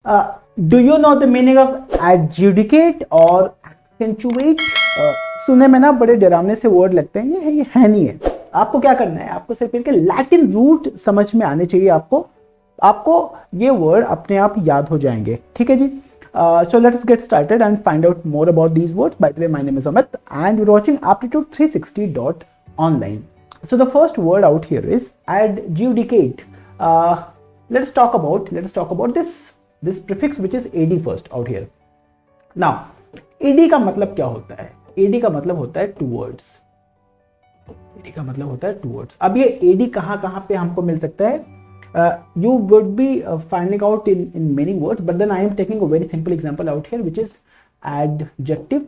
Do you know the meaning of adjudicate और accentuate? सुनने में ना बड़े डरावने से वर्ड लगते हैं, ये है नहीं है। आपको क्या करना है, आपको सिर्फ इनके लैटिन रूट समझ में आने चाहिए। आपको ये वर्ड अपने आप याद हो जाएंगे, ठीक है जी। So let's get started and find out more about these words. By the way, my name is Amit and you're watching Aptitude360.online. So the first word out here is adjudicate. Let's talk about this prefix which is ad first out here. Now, ad का मतलब क्या होता है? ad का मतलब होता है towards. ad का मतलब होता है towards. अब ये ad कहाँ पे हमको मिल सकता है? You would be finding out in many words, but then I am taking a very simple example out here, which is adjective.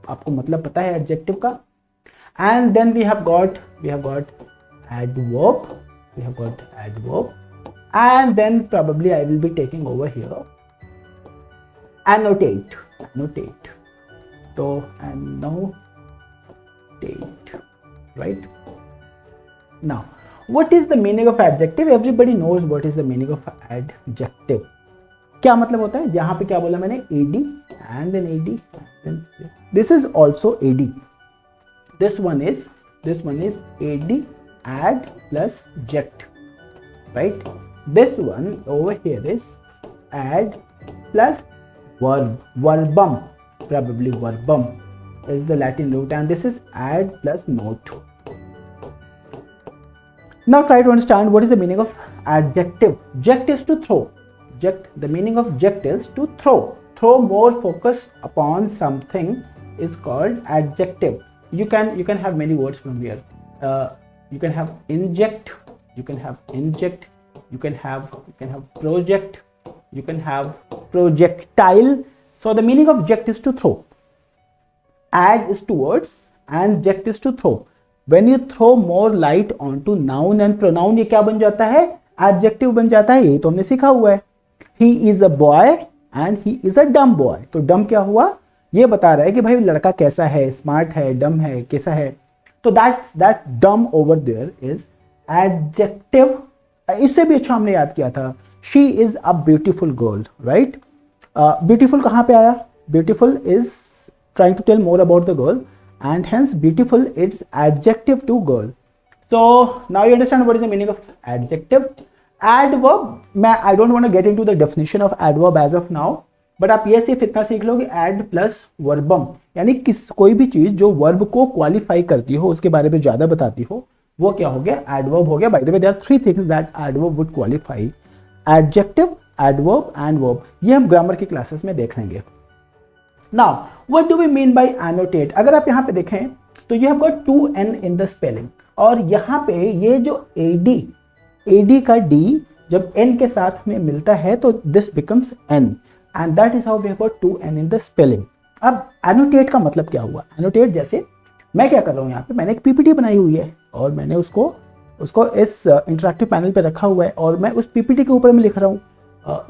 आपको मतलब पता है adjective का. And then we have got adverb. And then probably I will be taking over here annotate. So annotate, right? Now, what is the meaning of adjective? Everybody knows what is the meaning of adjective. क्या मतलब होता है? यहाँ पे क्या बोला मैंने? ad and then ad. This is also ad. This one is ad plus ject, right? This one over here is ad plus verb. Verbum, probably verbum is the Latin root, and this is ad plus note. Now try to understand what is the meaning of adjective. Ject is to throw. The meaning of ject is to throw. Throw more focus upon something is called adjective. You can have many words from here. You can have inject. You can have project. You can have projectile. So the meaning of ject is to throw. Ad is towards and ject is to throw. When you throw more light onto noun and pronoun, ये क्या बन जाता है? Adjective बन जाता है। ये तो हमने सीखा हुआ है। He is a boy and he is a dumb boy. तो dumb क्या हुआ? ये बता रहा है कि भाई लड़का कैसा है, स्मार्ट है, डम है, कैसा है। तो that dumb over there is adjective. इससे भी अच्छा हमने याद किया था, she is a beautiful girl, right? Beautiful कहाँ पे आया? Beautiful is trying to tell more about the girl. And hence beautiful it's adjective to girl. So now you understand what is the meaning of adjective. Adverb, I don't want to get into the definition of adverb as of now, but आप ये सिर्फ इतना सीख लो कि ad plus verbum, यानी कोई भी चीज जो वर्ब को क्वालिफाई करती हो, उसके बारे में ज्यादा बताती हो, वो क्या हो गया? एडवर्ब हो गया. By the way, there are 3 things that adverb would qualify: adjective, adverb and verb. ये हम ग्रामर की क्लासेस में देख लेंगे. Now, what do we mean by annotate? अगर आप यहाँ पे देखें तो you have got 2n in the spelling, और यहाँ पे ये जो ad का d जब n के साथ में मिलता है तो this becomes n, and that is how we have got 2n in the spelling. अब annotate का मतलब क्या हुआ? Annotate जैसे मैं क्या कर रहा हूँ, यहाँ पे मैंने एक ppt बनाई हुई है और मैंने उसको इस इंटरैक्टिव पैनल पे रखा हुआ है और मैं उस ppt के ऊपर में लिख रहा हूँ.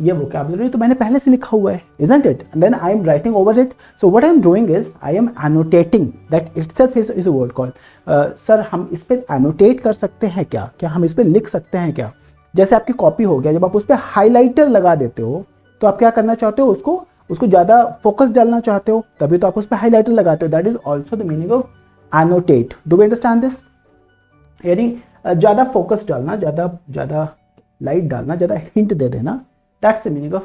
ये vocabulary तो मैंने पहले से लिखा हुआ है, isn't it? And then I am writing over it. So what I am doing is I am annotating. That itself is a word called. Sir हम इस पे annotate कर सकते हैं क्या? क्या हम इस पे लिख सकते हैं क्या? जैसे आपकी कॉपी हो गया, जब आप उस पे हाईलाइटर लगा देते हो तो आप क्या करना चाहते हो? उसको ज़्यादा फोकस डालना चाहते हो, तभी तो आप उस पे हाईलाइटर लगाते हो. That is also the meaning of annotate. Do we understand this? यानी ज़्यादा फोकस डालना, ज़्यादा लाइट डालना, ज़्यादा हिंट दे देना. That's the meaning of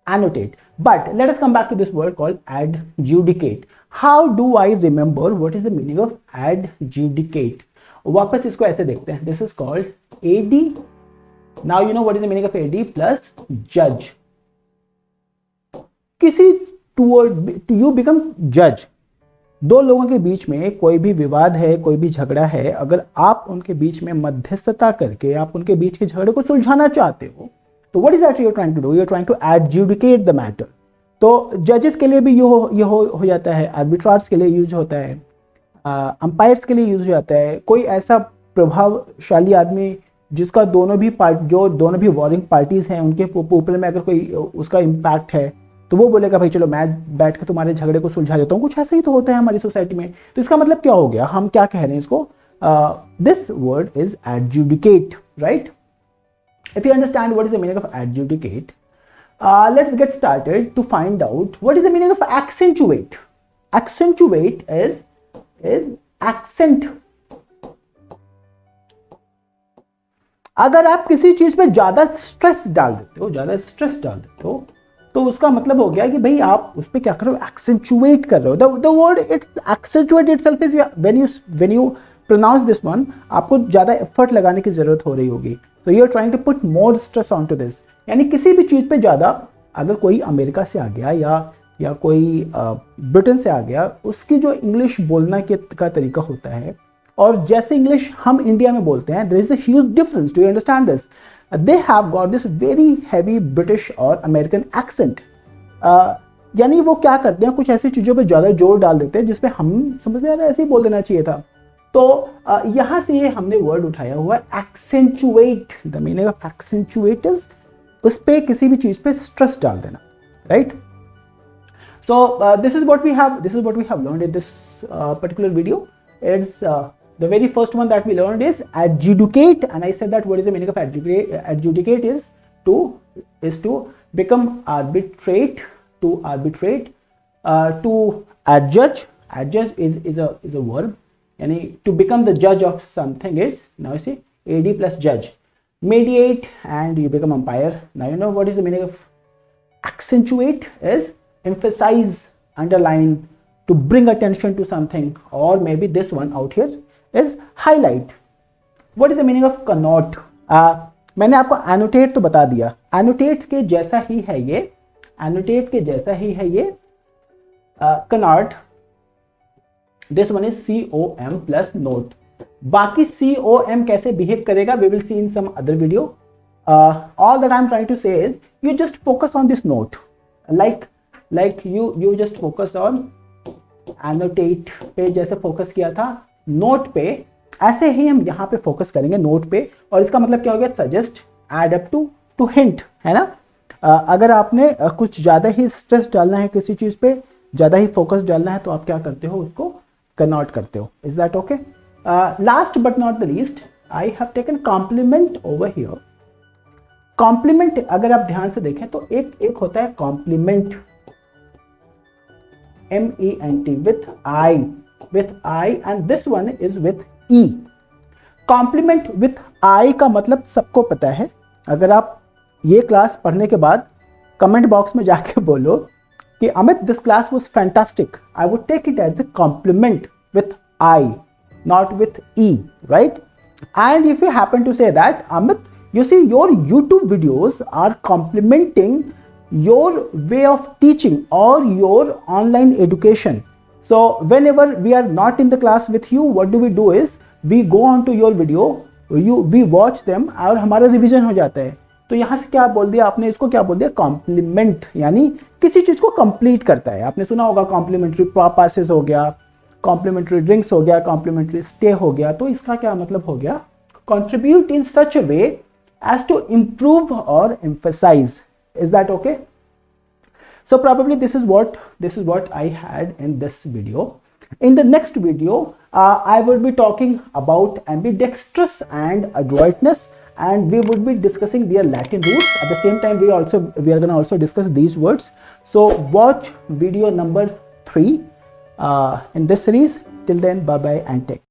annotate. But let us come back to this word called adjudicate. How do I remember what is the meaning of adjudicate? वापस इसको ऐसे देखते हैं. This is called ad. Now you know what is the meaning of ad plus judge. किसी you become judge. दो लोगों के बीच में कोई भी विवाद है, कोई भी झगड़ा है, अगर आप उनके बीच में मध्यस्थता करके आप उनके बीच के झगड़े को सुलझाना चाहते हो, तो what is that you're trying to do? You're trying to adjudicate the matter. तो जजेस के लिए भी ये हो जाता है, आर्बिट्रार्स के लिए यूज होता है, अंपायर्स के लिए यूज हो जाता है. कोई ऐसा प्रभावशाली आदमी जिसका दोनों भी वॉरिंग पार्टीज हैं उनके ऊपर में अगर कोई उसका इम्पैक्ट है, तो वो बोलेगा भाई चलो मैं बैठ के तुम्हारे झगड़े को सुलझा देता हूँ. कुछ ऐसा ही तो होता है हमारी सोसाइटी में. तो इसका मतलब क्या हो गया? हम क्या कह रहे हैं इसको? This word is adjudicate, right? If you understand what is the meaning of adjudicate, Let's get started to find out what is the meaning of accentuate. Accentuate is accent. अगर आप किसी चीज पे ज्यादा स्ट्रेस डाल देते हो, तो उसका मतलब हो गया कि भाई आप उस पर क्या कर रहे हो, एक्सेंचुएट कर रहे हो. The word it's accentuate itself is when you pronounce this one, आपको ज्यादा एफर्ट लगाने की जरूरत हो रही होगी. तो you are trying to put more stress on to this. यानी किसी भी चीज पे ज्यादा, अगर कोई अमेरिका से आ गया या कोई ब्रिटेन से आ गया, उसकी जो इंग्लिश बोलना का तरीका होता है और जैसे इंग्लिश हम इंडिया में बोलते हैं, there is a huge difference. Do you understand this? They have got this very heavy British और American accent. यानी वो क्या करते हैं, कुछ ऐसी चीज़ों पे ज़्यादा जोर डाल देते हैं जिसपे हम समझते हैं ऐसे ही बोल देना चाहिए था. तो यहाँ से ये हमने वर्ड उठाया हुआ है accentuate. The meaning of accentuate is उस पे किसी भी चीज़ पे स्ट्रेस डाल देना, right? So this is what we have learned in this particular video. It's the very first one that we learned is adjudicate, and I said that what is the meaning of adjudicate? Adjudicate is to become arbitrate, to adjudge. Adjudge is a verb. Yani to become the judge of something is, now you see, ad plus judge. Mediate, and you become umpire. Now you know what is the meaning of accentuate is emphasize, underline, to bring attention to something, or maybe this one out here is highlight. What is the meaning of connote? मैंने आपको annotate तो बता दिया. Annotate के जैसा ही है ये, connote. This one is COM plus note. बाकी COM कैसे behave करेगा, we will see in some other video. All that I'm trying to say is you just focus on this note, like you just focus on annotate पे जैसे focus किया था note पे, ऐसे ही हम यहाँ पे फोकस करेंगे नोट पे. और इसका मतलब क्या हो गया, suggest, add up to hint, है ना? अगर आपने कुछ ज़्यादा ही स्ट्रेस डालना है किसी चीज़ पे, ज़्यादा ही फोकस डालना है, तो आप क्या करते हो, उसको कन्वर्ट करते हो. Is that okay? Last but not the least, I have taken compliment over here. Compliment अगर आप ध्यान से देखें तो एक होता है compliment, MENT with I and this one is with E. Complement with I का मतलब सबको पता है. अगर आप ये क्लास पढ़ने के बाद कमेंट बॉक्स में जाके बोलो कि Amit this class was fantastic, I would take it as a compliment with I, not with E, right? And if you happen to say that, Amit, you see your YouTube videos are complementing your way of teaching or your online education. So whenever we are not in the class with you, what do? Is we go on to your video, we watch them और हमारा revision हो जाता है. तो यहाँ से क्या बोल दिया आपने, इसको क्या बोल दिया, कॉम्प्लीमेंट. यानी किसी चीज को कंप्लीट करता है. आपने सुना होगा कॉम्प्लीमेंट्री पासेस हो गया, कॉम्प्लीमेंट्री ड्रिंक्स हो गया, कॉम्प्लीमेंट्री स्टे हो गया. तो इसका क्या मतलब हो गया, contribute in such a way as to improve और emphasize. Is that okay? So probably this is what I had in this video. In the next video, I will be talking about ambidextrous and adroitness, and we would be discussing their Latin roots. At the same time, we are going to also discuss these words. So watch video number 3 in this series. Till then, bye bye and take care.